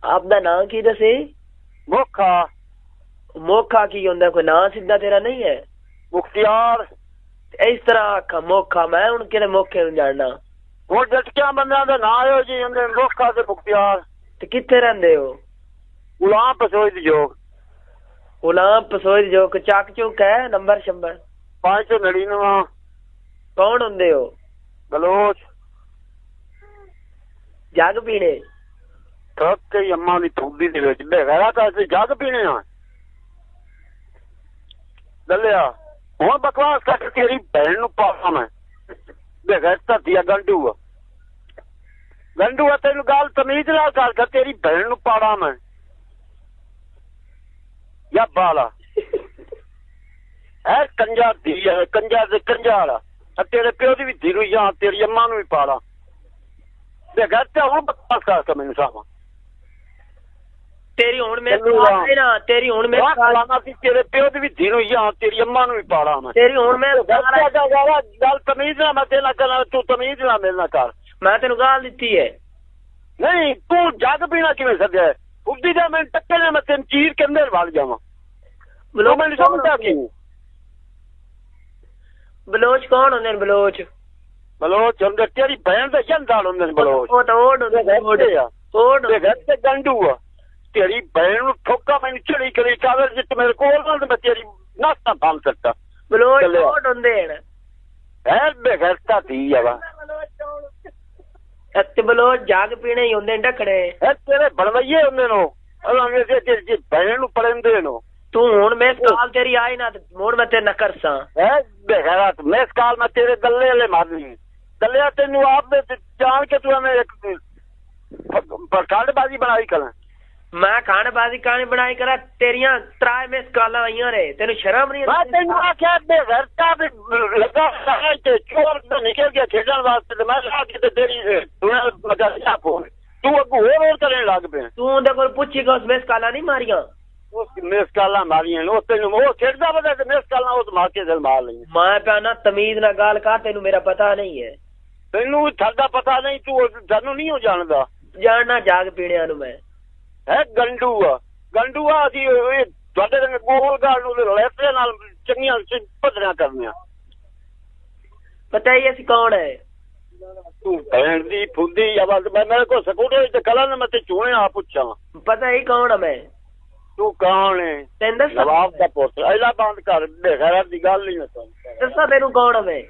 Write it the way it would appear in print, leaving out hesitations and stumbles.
आपदा नाम की दसे? मोखा। मोखा की होंदा, कोई नाम सीधा तेरा नहीं है? मुख्तियार। इस तरह आखा मोखा, मैं हूं केड़े मोखे नूं जानना? हुण जटकियां बंदियां दा नाम है जी, हुंदे मोखा ते मुख्तियार। ते कित्थे रहिंदे हो? गुलाम पसोई दी जोग। गुलाम पसोई दी जोग, चक चुक है नंबर शंबर? 599। कौन होंदे हो? बलोच। जग पीने? थक के अम्मा दी थूदी दे विच बेगैरा का जग पीने आ दलिया। हुण बकवास कर, तेरी बहन नूं पावां मैं बेगैर धरतिया गंडू गंडू। तेन गल तमीज नाल कर, तेरी बहन नूं पाड़ा मैं या बाला है कंजा धी है, कंजा से कंजा वाला। तेरे प्यो दी भी धी नूं या तेरी अम्मा नूं भी पाड़ा बेगैर ते। हुण बकवास कर मैनूं सावा तेरी हुण मैं ना, तेरी हुण मैं लाना सी तेरे प्यो दी भी धी नूं या तेरी अम्मा नूं भी पाड़ा मैं। तेरी हुण मैं गल तमीज ना मैं तेना करना, तू तमीज ना मेरे नाल कर। मैं तेनू गाल दित्ती है नहीं, तू जग पीना किवें सद्या है? उद्दी जा मैं टक्के ने मैं तेन चीर के अंदर वड़ जावां। बलोच मैं नहीं समझदा कि बलोच कौन होंदे ने? बलोच बलोच होंदे तेरी बहन दे जंदाल होंदे ने बलोच। ओ तो ओड होंदे आ, ओड दे घर ते गंडू आ। तेरी बहन नूं ठोका मैनूं चढ़ी करी कागज जित मेरे कोल ना, मैं तेरी नास्ता भांग सकता। बलोच ओड होंदे ने है बेगैरता दी आ वा। ते बलोच जग पीने ही होंदे डखड़े है, तेरे बड़वैये होंदे नो अलांगे ते तेरी बहन नूं पड़ेंदे नो। तू हुण मैं काल तेरी आई ना ते हुण मैं तेरे ना करसा है बेगैरा। मैं काल मैं तेरे गल्ले वाले मारनी गल्ले तेनू आप जान के तू हमें एक खांडबाजी बनाई कर। मैं खांडबाजी कानी बनाई करा? तेरियां त्राए में काला आईयां रे, तेनू शर्म नहीं? मैं तेनू आख्या बेगैरता ते लगा ते चोर ते निकल गया खेडण वास्ते ते मैं ला के ते तेरी तू मजा फोन तू अगू और करने लग पे। तू उनदे कोल पुछी कि उस में काला नहीं मारियां? उस मेस काला मारियां नो तेनू वो खेडदा बदा ते मेस काला उस मार के दिल मार लई। मैं पे ना तमीज ना गाल का, तेनू मेरा पता नहीं है। तेनू थादा पता नहीं, तू जानू नहीं हो जानदा। जानना जाग पीणियां नु मैं है गंडू आ गंडू आ। असी तुहाडे रंग गोल गाल नूं लैफे नाल चंगियां भदरियां करनियां। पता ही असी कौन है? तू भैन दी फुद्दी आवाज मैं मेरे को स्कूटर ते कलन मैं ते चूने आ पुछां। पता ही कौन है मैं? तू कौन है? तेन दस नवाब दा पुत्र। ऐला बंद कर बेगैरत दी गल नहीं। दसा तेनू कौन है मैं?